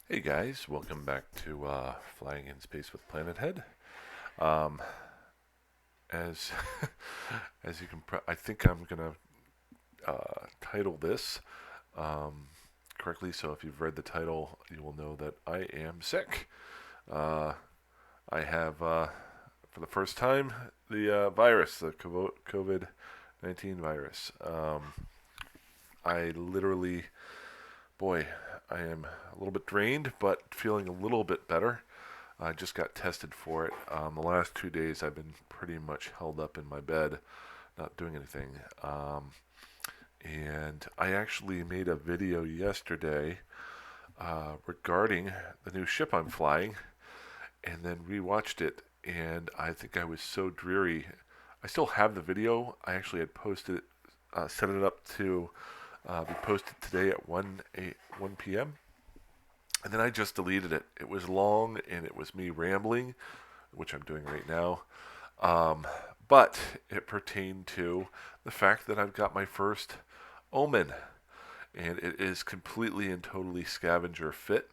Hey guys, welcome back to Flying in Space with Planet Head. Um, as as you can, I think I'm gonna title this um, correctly. So if you've read the title, you will know that I am sick. Uh, I have, for the first time, the virus, the COVID-19 virus. I literally, boy, I am a little bit drained, but feeling a little bit better. I just got tested for it. The last 2 days, I've been pretty much held up in my bed, not doing anything. And I actually made a video yesterday regarding the new ship I'm flying, and then rewatched it. And I think I was so dreary. I still have the video. I actually had posted it, set it up to be posted today at 1 p.m. And then I just deleted it. It was long and it was me rambling, which I'm doing right now. Um, but it pertained to the fact that I've got my first Omen, and it is completely and totally scavenger fit,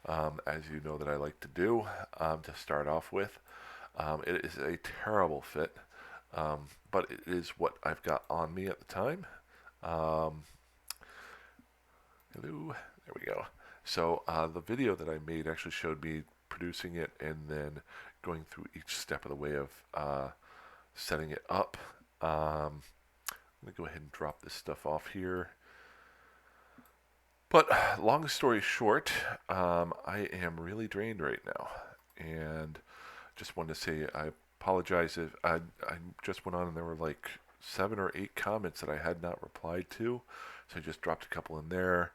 as you know that I like to do to start off with. It is a terrible fit, but it is what I've got on me at the time. Um, Hello, there we go. So the video that I made actually showed me producing it and then going through each step of the way of setting it up. I'm going to go ahead and drop this stuff off here. But long story short, I am really drained right now. And just wanted to say I apologize if I just went on and there were like 7 or 8 comments that I had not replied to. So I just dropped a couple in there.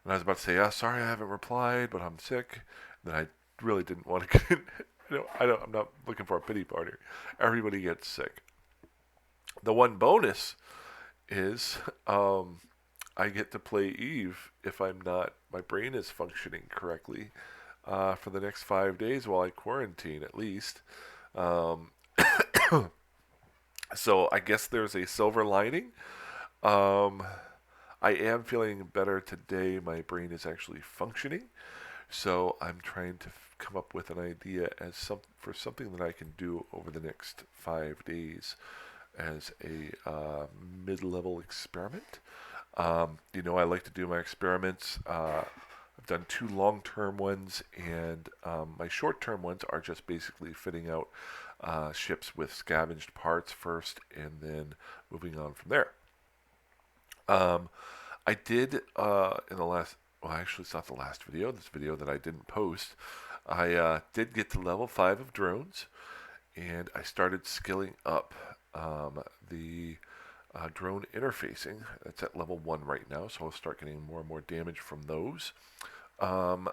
And I was about to say, sorry I haven't replied, but I'm sick. And then I really didn't want to get, I'm not looking for a pity party. Everybody gets sick. The one bonus is I get to play Eve if I'm not, my brain is functioning correctly for the next 5 days while I quarantine at least. Um, so I guess there's a silver lining. Um, I am feeling better today. My brain is actually functioning. So I'm trying to come up with an idea for something that I can do over the next 5 days as a mid-level experiment. I like to do my experiments. I've done 2 long-term ones, and my short-term ones are just basically fitting out ships with scavenged parts first, and then moving on from there. Um, I did in the last. Well, actually, it's not the last video. This video that I didn't post. I did get to level 5 of drones, and I started skilling up the drone interfacing. It's at level 1 right now, so I'll start getting more and more damage from those. Um,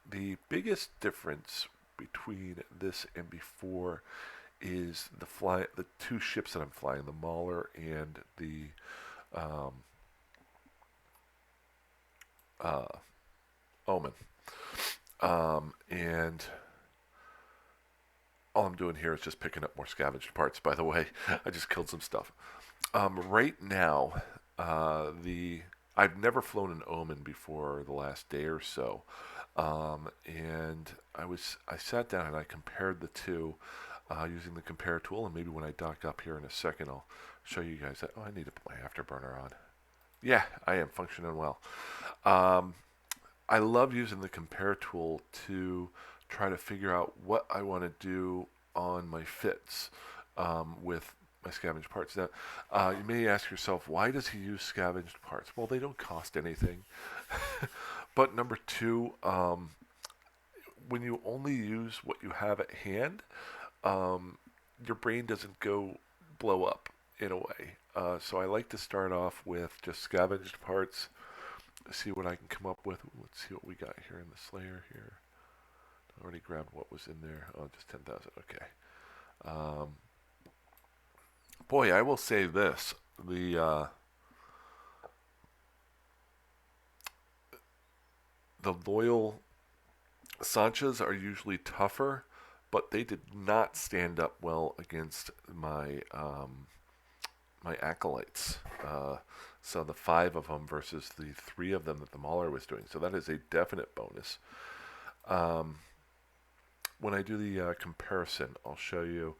the biggest difference between this and before is the 2 ships that I'm flying, the Mauler and the um, uh, Omen. And all I'm doing here is just picking up more scavenged parts. By the way, I just killed some stuff. Right now, the I've never flown an Omen before the last day or so, and I sat down and I compared the two using the compare tool, and maybe when I dock up here in a second, I'll show you guys that. Oh, I need to put my afterburner on. Yeah, I am functioning well. Um, I love using the compare tool to try to figure out what I want to do on my fits with my scavenged parts. Now, you may ask yourself, why does he use scavenged parts? Well, they don't cost anything. But number two, when you only use what you have at hand, um, your brain doesn't go blow up in a way. So I like to start off with just scavenged parts, see what I can come up with. Let's see what we got here in the Slayer here. I already grabbed what was in there. Oh, just 10,000. Okay. Um, Boy, I will say this: the loyal Sanchas are usually tougher, but they did not stand up well against my my acolytes. So the 5 of them versus the 3 of them that the Mauler was doing. So that is a definite bonus. Um, when I do the comparison, I'll show you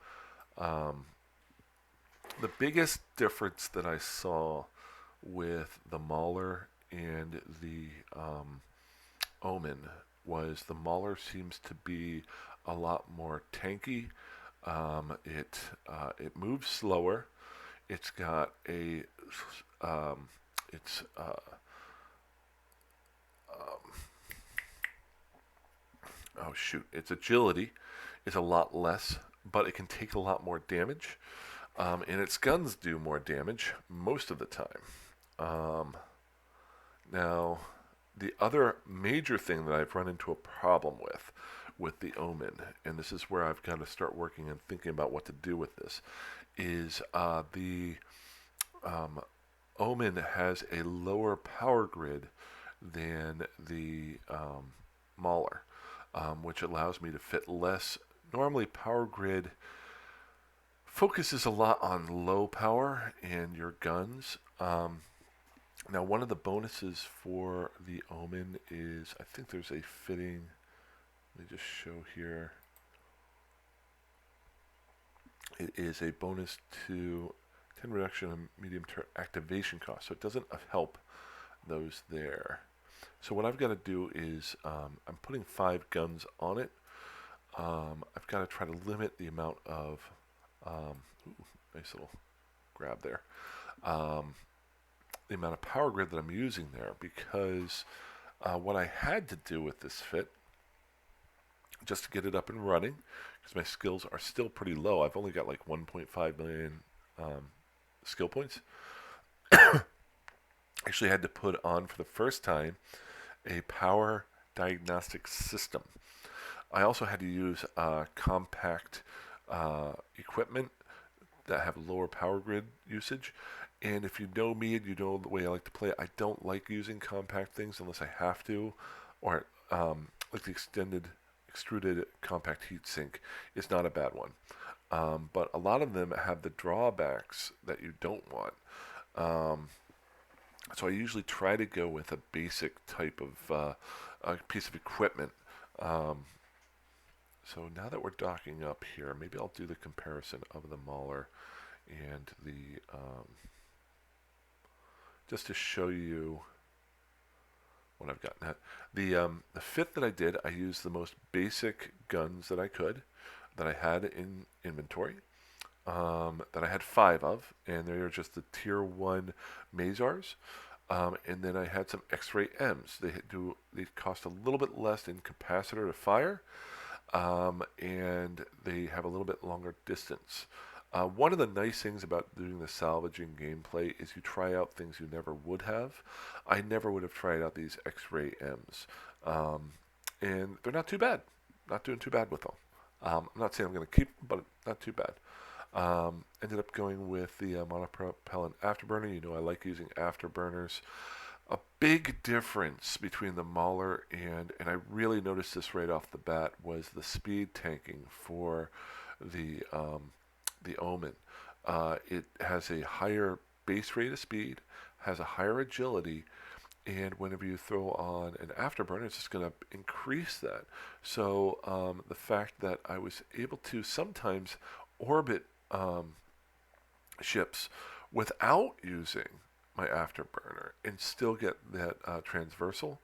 um, the biggest difference that I saw with the Mauler and the Omen was the Mauler seems to be a lot more tanky. It moves slower. It's got a it's um, oh shoot, its agility is a lot less, but it can take a lot more damage, and its guns do more damage most of the time. Um, Now, the other major thing that I've run into a problem with the Omen, and this is where I've got to start working and thinking about what to do with this, is the um, Omen has a lower power grid than the Mauler, which allows me to fit less. Normally, power grid focuses a lot on low power and your guns. Now, one of the bonuses for the Omen is, I think there's a fitting, let me just show here. It is a bonus to 10 reduction in medium term activation cost, so it doesn't help those there. So what I've got to do is, I'm putting 5 guns on it. I've got to try to limit the amount of, ooh, nice little grab there. The amount of power grid that I'm using there, because what I had to do with this fit, just to get it up and running, because my skills are still pretty low. I've only got like 1.5 million skill points. Actually had to put on for the first time a power diagnostic system. I also had to use compact equipment that have lower power grid usage. And if you know me and you know the way I like to play, I don't like using compact things unless I have to, or like the extruded compact heatsink is not a bad one. But a lot of them have the drawbacks that you don't want. So I usually try to go with a basic type of a piece of equipment. So now that we're docking up here, maybe I'll do the comparison of the Mauler and the just to show you what I've got. Now, the fit that I did, I used the most basic guns that I could, that I had in inventory, that I had 5 of, and they are just the tier 1 Mazars. And then I had some X-ray M's. They cost a little bit less in capacitor to fire, and they have a little bit longer distance. One of the nice things about doing the salvaging gameplay is you try out things you never would have. I never would have tried out these X-ray M's, and they're not too bad. Not doing too bad with them. I'm not saying I'm going to keep them, but not too bad. Ended up going with the monopropellant afterburner. You know I like using afterburners. A big difference between the Mauler and I really noticed this right off the bat, was the speed tanking for the Omen. It has a higher base rate of speed, has a higher agility, and whenever you throw on an afterburner, it's just going to increase that. So the fact that I was able to sometimes orbit ships without using my afterburner and still get that transversal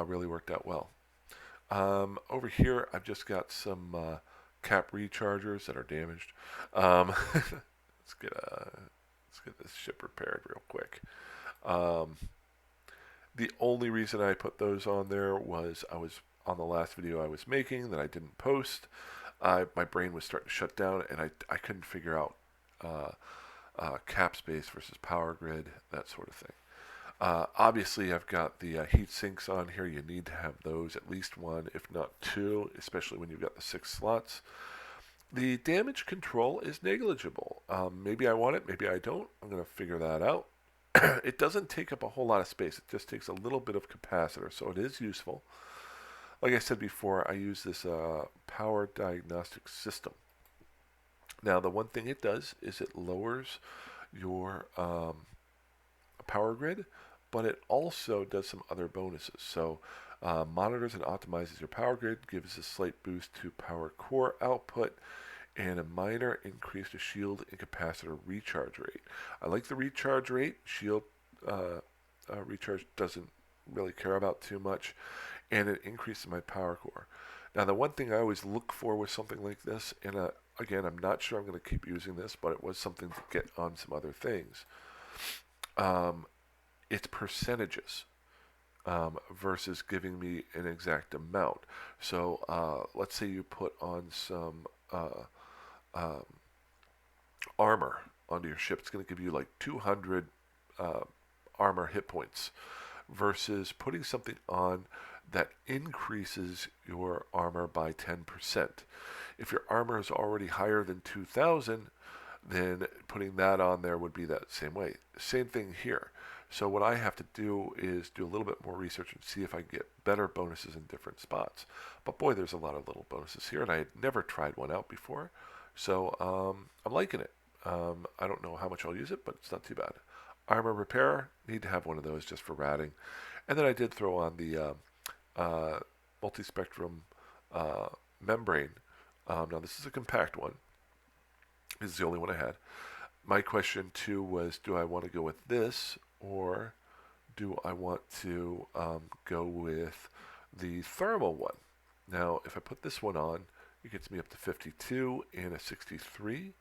really worked out well. Over here, I've just got some cap rechargers that are damaged. Let's get this ship repaired real quick. The only reason I put those on there was I was on the last video I was making that I didn't post. My brain was starting to shut down, and I couldn't figure out cap space versus power grid, that sort of thing. Obviously, I've got the heat sinks on here. You need to have those, at least one, if not 2, especially when you've got the 6 slots. The damage control is negligible. Maybe I want it, maybe I don't. I'm going to figure that out. It doesn't take up a whole lot of space. It just takes a little bit of capacitor, so it is useful. Like I said before, I use this power diagnostic system. Now, the one thing it does is it lowers your power grid, but it also does some other bonuses. So monitors and optimizes your power grid, gives a slight boost to power core output, and a minor increase to shield and capacitor recharge rate. I like the recharge rate. Shield recharge doesn't really care about too much, and it increases my power core. Now, the one thing I always look for with something like this, and again, I'm not sure I'm going to keep using this, but it was something to get on some other things. Um, it's percentages versus giving me an exact amount. So let's say you put on some um, armor onto your ship. It's going to give you like 200 uh, armor hit points versus putting something on that increases your armor by 10%. If your armor is already higher than 2,000, then putting that on there would be that same way. Same thing here. So what I have to do is do a little bit more research and see if I can get better bonuses in different spots. But boy, there's a lot of little bonuses here, and I had never tried one out before. So I'm liking it. I don't know how much I'll use it, but it's not too bad. Armor repair, need to have one of those just for ratting. And then I did throw on the multi-spectrum membrane. Now this is a compact one. This is the only one I had. My question too was, do I want to go with this, or do I want to go with the thermal one? Now, if I put this one on, it gets me up to 52 and a 63.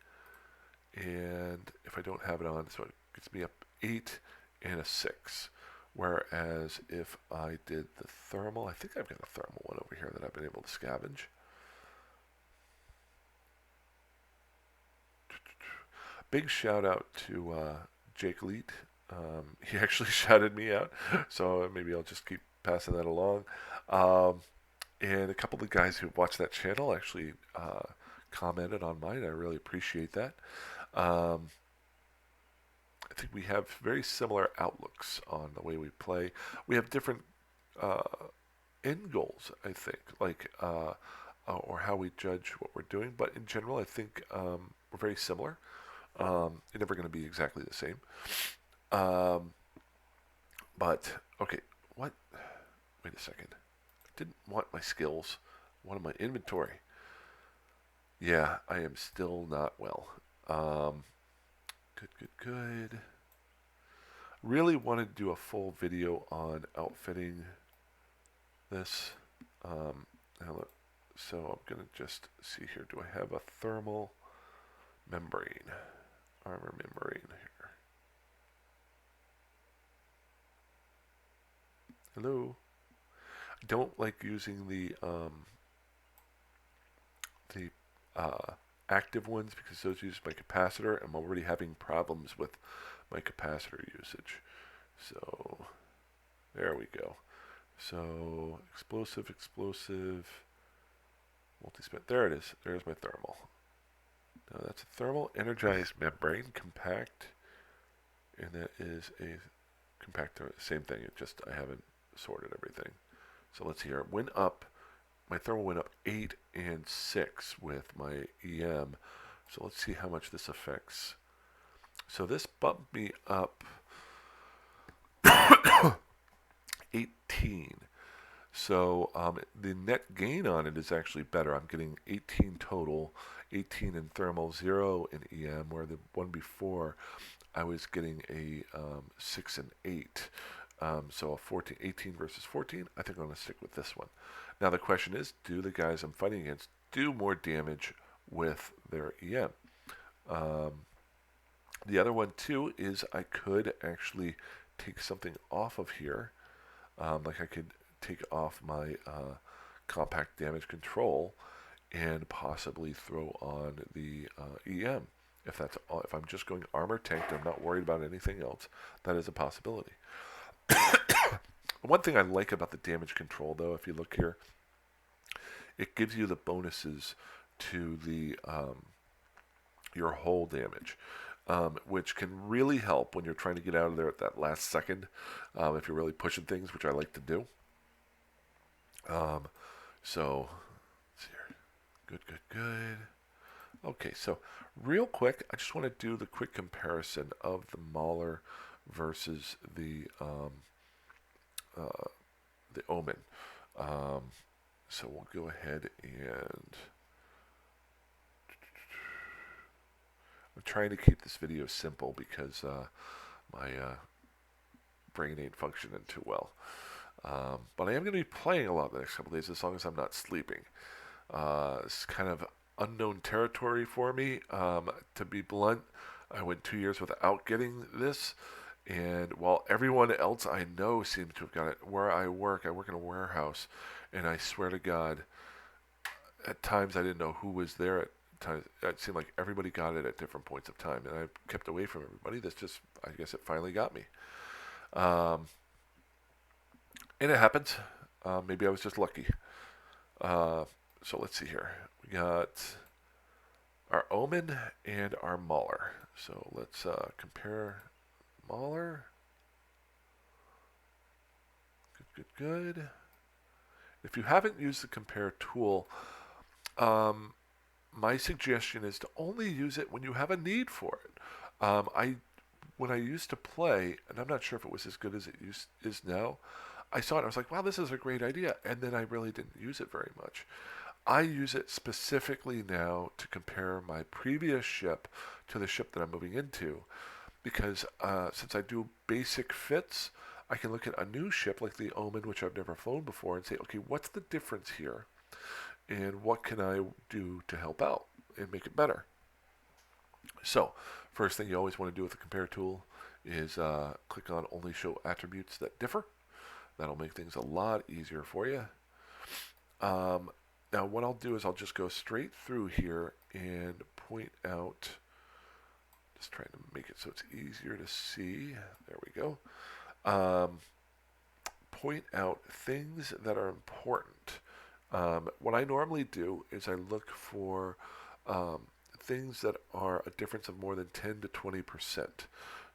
And if I don't have it on, so it gets me up 8 and a 6. Whereas if I did the thermal, I think I've got a thermal one over here that I've been able to scavenge. Big shout out to Jake Leet. He actually shouted me out, so maybe I'll just keep passing that along. And a couple of the guys who watched that channel actually commented on mine. I really appreciate that. I think we have very similar outlooks on the way we play. We have different end goals, I think, like or how we judge what we're doing. But in general, I think we're very similar. You're never going to be exactly the same. But okay, what? Wait a second. I didn't want my skills. I wanted my inventory. Yeah, I am still not well. Good. Really wanted to do a full video on outfitting this. So I'm gonna just see here. Do I have a thermal membrane, armor membrane here? Hello. I don't like using the active ones because those use my capacitor. I'm already having problems with my capacitor usage. So there we go. So explosive, multi-spent. There it is. There's my thermal. Now that's a thermal energized membrane, compact, and that is a compact. Same thing. It just I haven't sorted everything. So let's see here. It went up. My thermal went up 8 and 6 with my EM. So let's see how much this affects. So this bumped me up 18. So the net gain on it is actually better. I'm getting 18 total, 18 in thermal, 0 in EM, where the one before I was getting a 6 and 8. So a 14, 18 versus 14, I think I'm going to stick with this one. Now the question is, do the guys I'm fighting against do more damage with their EM? The other one too is I could actually take something off of here. Like I could take off my compact damage control and possibly throw on the EM. If I'm just going armor tanked, I'm not worried about anything else. That is a possibility. One thing I like about the damage control, though, if you look here, it gives you the bonuses to the your whole damage, which can really help when you're trying to get out of there at that last second, if you're really pushing things, which I like to do. So, let's see here. Good. Okay, so real quick, I just want to do the quick comparison of the Mauler versus uh, the Omen. Um, so we'll go ahead and I'm trying to keep this video simple because my brain ain't functioning too well. But I am going to be playing a lot the next couple days as long as I'm not sleeping. It's kind of unknown territory for me. To be blunt, I went 2 years without getting this. And while everyone else I know seems to have got it, where I work in a warehouse, and I swear to God, at times I didn't know who was there. At times it seemed like everybody got it at different points of time, and I kept away from everybody. That's just, I guess, it finally got me. Um, and it happens. Maybe I was just lucky. Uh, so let's see here. We got our Omen and our Mauler. So let's compare Mauler. Good, good, good. If you haven't used the compare tool, um, my suggestion is to only use it when you have a need for it. I when I used to play, and I'm not sure if it was as good as is now, I saw it and I was like, wow, this is a great idea. And then I really didn't use it very much. I use it specifically now to compare my previous ship to the ship that I'm moving into because since I do basic fits, I can look at a new ship like the Omen, which I've never flown before, and say, okay, what's the difference here? And what can I do to help out and make it better? So, first thing you always want to do with the compare tool is click on only show attributes that differ. That'll make things a lot easier for you. Um, Now, what I'll do is I'll just go straight through here and point out, just trying to make it so it's easier to see. There we go. Um, Point out things that are important. What I normally do is I look for things that are a difference of more than 10 to 20%.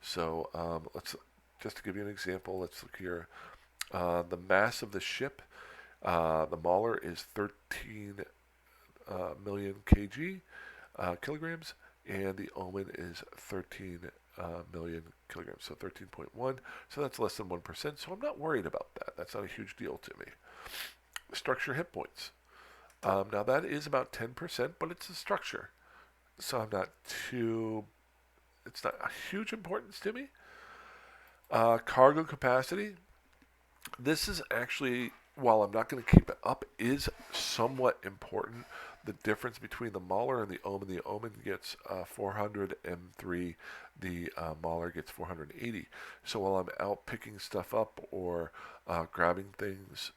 So let's just to give you an example, let's look here. The mass of the ship, the Mauler is 13 million kg, kilograms, and the Omen is 13 million kilograms, so 13.1. So that's less than 1%. So I'm not worried about that. That's not a huge deal to me. Structure hit points. Now that is about 10%, but it's a structure, so I'm not too. It's not a huge importance to me. Cargo capacity. This is actually, while I'm not going to keep it up, is somewhat important. The difference between the Mauler and the Omen gets 403, the Mauler gets 480. So while I'm out picking stuff up or grabbing things,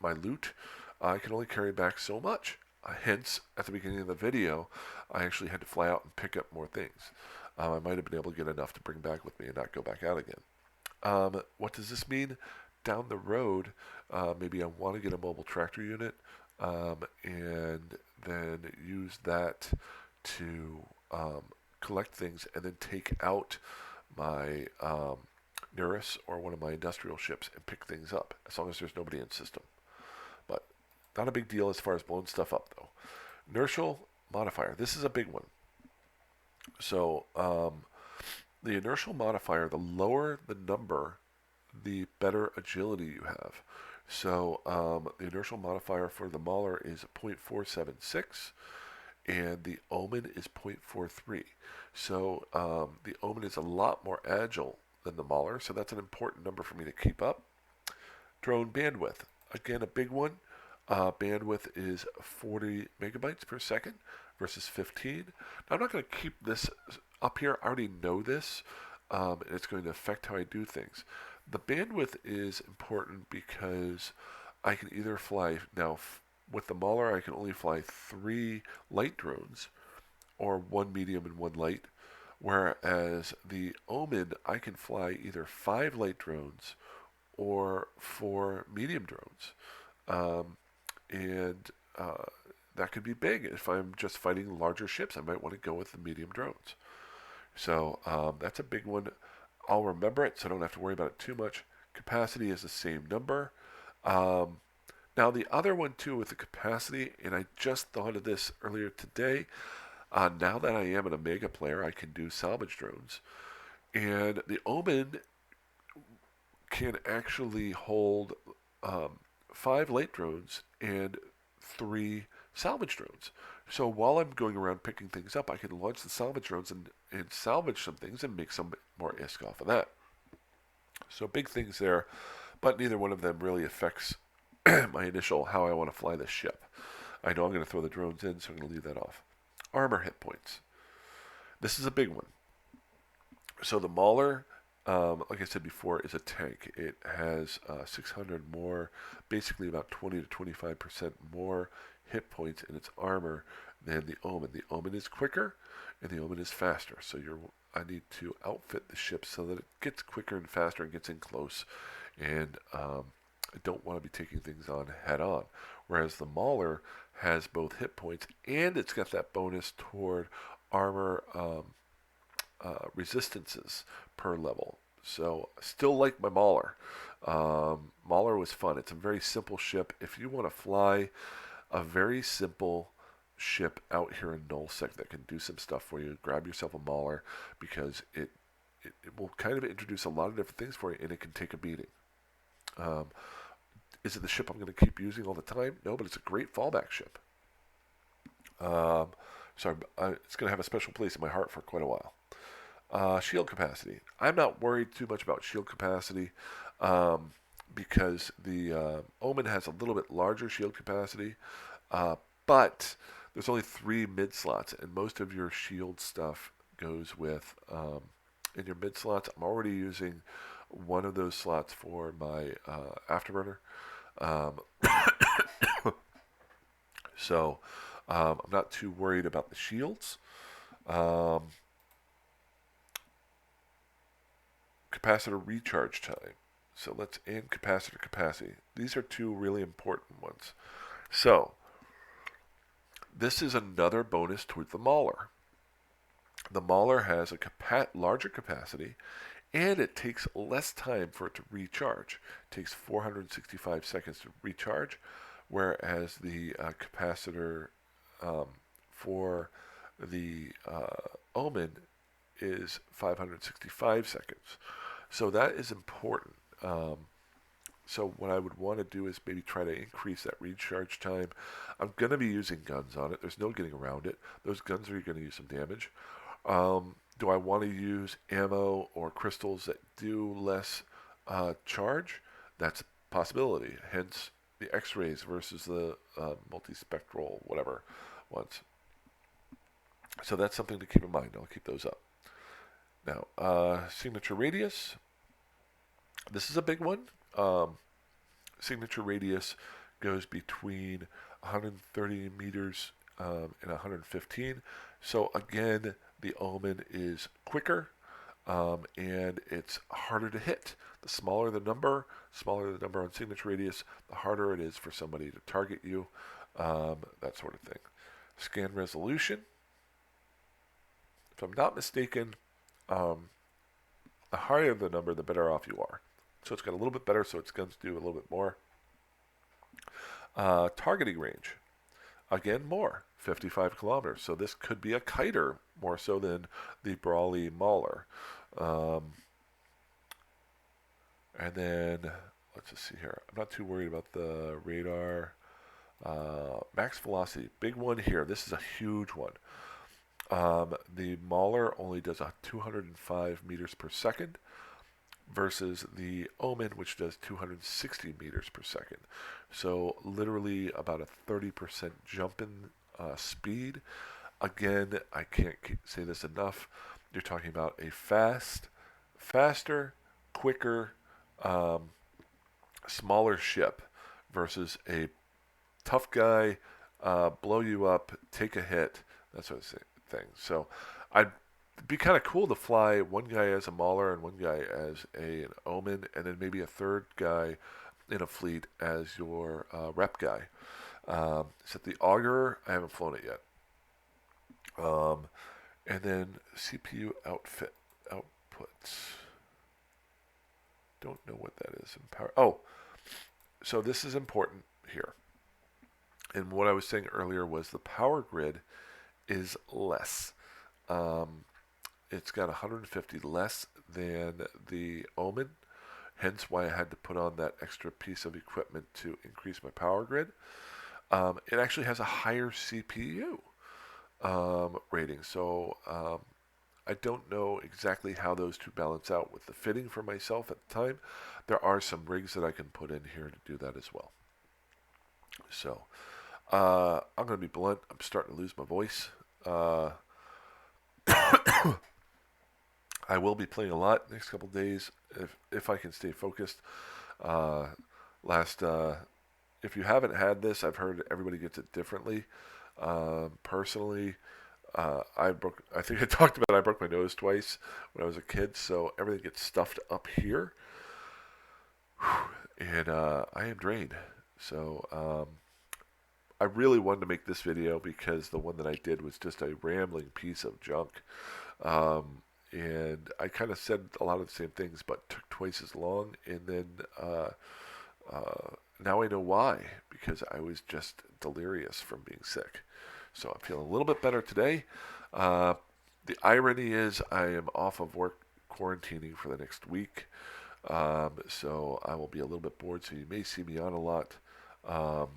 my loot, I can only carry back so much. Hence, at the beginning of the video, I actually had to fly out and pick up more things. I might have been able to get enough to bring back with me and not go back out again. What does this mean? Down the road, maybe I want to get a mobile tractor unit and then use that to collect things and then take out my Neuris or one of my industrial ships and pick things up, as long as there's nobody in system. But not a big deal as far as blowing stuff up, though. Inertial modifier. This is a big one. So the inertial modifier, the lower the number, the better agility you have. So the inertial modifier for the Mauler is 0.476 and the Omen is 0.43. So the Omen is a lot more agile than the Mauler, so that's an important number for me to keep up. Drone bandwidth, again a big one. Bandwidth is 40 megabytes per second versus 15. Now, I'm not going to keep this up here. I already know this, and it's going to affect how I do things. The bandwidth is important because I can either fly now with the Mauler. I can only fly 3 light drones, or 1 medium and 1 light. Whereas the Omen, I can fly either 5 light drones or 4 medium drones. Um, and that could be big. If I'm just fighting larger ships, I might want to go with the medium drones. So that's a big one. I'll remember it, so I don't have to worry about it too much. Capacity is the same number. Um, Now the other one too with the capacity, and I just thought of this earlier today. Now that I am an Omega player, I can do salvage drones. And the Omen can actually hold um, 5 late drones and 3 salvage drones. So while I'm going around picking things up, I can launch the salvage drones and salvage some things and make some more ISK off of that. So big things there, but neither one of them really affects my initial how I want to fly this ship. I know I'm going to throw the drones in, so I'm going to leave that off. Armor hit points. This is a big one. So the Mauler, like I said before, is a tank. It has 600 more, basically about 20 to 25% more hit points in its armor than the Omen. The Omen is quicker, and the Omen is faster. So I need to outfit the ship so that it gets quicker and faster and gets in close. And I don't want to be taking things on head on. Whereas the Mauler has both hit points and it's got that bonus toward armor resistances per level. So still like my Mauler. Mauler was fun. It's a very simple ship. If you want to fly a very simple ship out here in Nullsec that can do some stuff for you, grab yourself a Mauler because it will kind of introduce a lot of different things for you and it can take a beating. Um, is it the ship I'm going to keep using all the time? No, but it's a great fallback ship. Um, it's going to have a special place in my heart for quite a while. Shield capacity. I'm not worried too much about shield capacity um, because the Omen has a little bit larger shield capacity, but there's only 3 mid slots, and most of your shield stuff goes with in your mid slots. I'm already using one of those slots for my afterburner, um, so I'm not too worried about the shields. Um, Capacitor recharge time. So let's end capacitor capacity. These are 2 really important ones. So this is another bonus toward the Mauler. The Mauler has a larger capacity and it takes less time for it to recharge. It takes 465 seconds to recharge, whereas the capacitor for the Omen is 565 seconds. So that is important. So what I would want to do is maybe try to increase that recharge time. I'm going to be using guns on it. There's no getting around it. Those guns are going to use some damage. Do I want to use ammo or crystals that do less charge? That's a possibility. Hence the X-rays versus the multispectral whatever ones. So that's something to keep in mind. I'll keep those up. Now, signature radius. This is a big one. Signature radius goes between 130 meters and 115. So again, the Omen is quicker and it's harder to hit. The smaller the number on signature radius, the harder it is for somebody to target you, that sort of thing. Scan resolution. If I'm not mistaken, the higher the number, the better off you are. So it's got a little bit better, so its guns do a little bit more. Targeting range. Again, more. 55 kilometers. So this could be a kiter more so than the Brawley Mauler. And then, let's just see here. I'm not too worried about the radar. Max velocity. Big one here. This is a huge one. The Mauler only does 205 meters per second versus the Omen, which does 260 meters per second. So literally about a 30% jump in speed. Again, I can't say this enough. You're talking about a faster, quicker, smaller ship versus a tough guy, blow you up, take a hit, that sort of thing. So I'd be kind of cool to fly one guy as a Mauler and one guy as an Omen, and then maybe a third guy in a fleet as your rep guy. Except the Augur, I haven't flown it yet. And then CPU outputs. Don't know what that is. So this is important here. And what I was saying earlier was the power grid is less. Um, it's got 150 less than the Omen, hence why I had to put on that extra piece of equipment to increase my power grid. It actually has a higher CPU rating, so I don't know exactly how those two balance out with the fitting for myself at the time. There are some rigs that I can put in here to do that as well. So I'm going to be blunt. I'm starting to lose my voice. Uh, I will be playing a lot next couple days if I can stay focused. Uh, last If you haven't had this, I've heard everybody gets it differently. Personally, I think I talked about I broke my nose twice when I was a kid, so everything gets stuffed up here, and I am drained. So I really wanted to make this video because the one that I did was just a rambling piece of junk. And I kind of said a lot of the same things, but took twice as long. And then now I know why, because I was just delirious from being sick. So I'm feeling a little bit better today. Uh, the irony is I am off of work quarantining for the next week. So I will be a little bit bored, so you may see me on a lot. I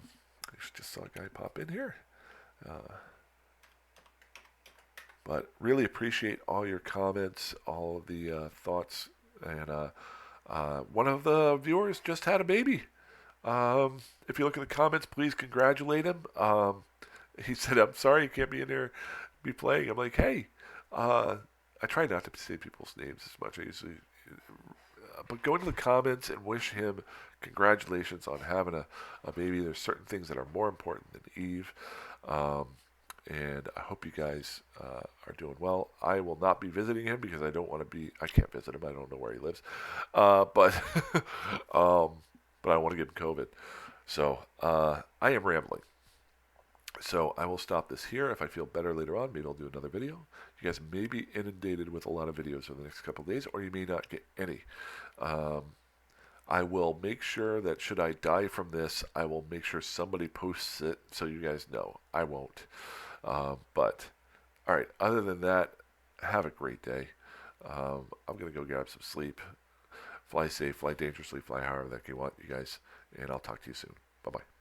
just saw a guy pop in here. Uh, but really appreciate all your comments, all of the thoughts. And one of the viewers just had a baby. If you look at the comments, please congratulate him. He said, "I'm sorry you can't be in there, be playing." I'm like, "Hey, I try not to say people's names as much. I usually, but go into the comments and wish him congratulations on having a baby. There's certain things that are more important than Eve." Um, and I hope you guys are doing well. I will not be visiting him because I don't want to be. I can't visit him. I don't know where he lives, but um, but I want to give him COVID. So I am rambling. So I will stop this here. If I feel better later on, maybe I'll do another video. You guys may be inundated with a lot of videos over the next couple of days, or you may not get any. Um, I will make sure that should I die from this, I will make sure somebody posts it so you guys know. I won't. But, all right, other than that, have a great day. I'm going to go grab some sleep. Fly safe, fly dangerously, fly however that you want, you guys. And I'll talk to you soon. Bye-bye.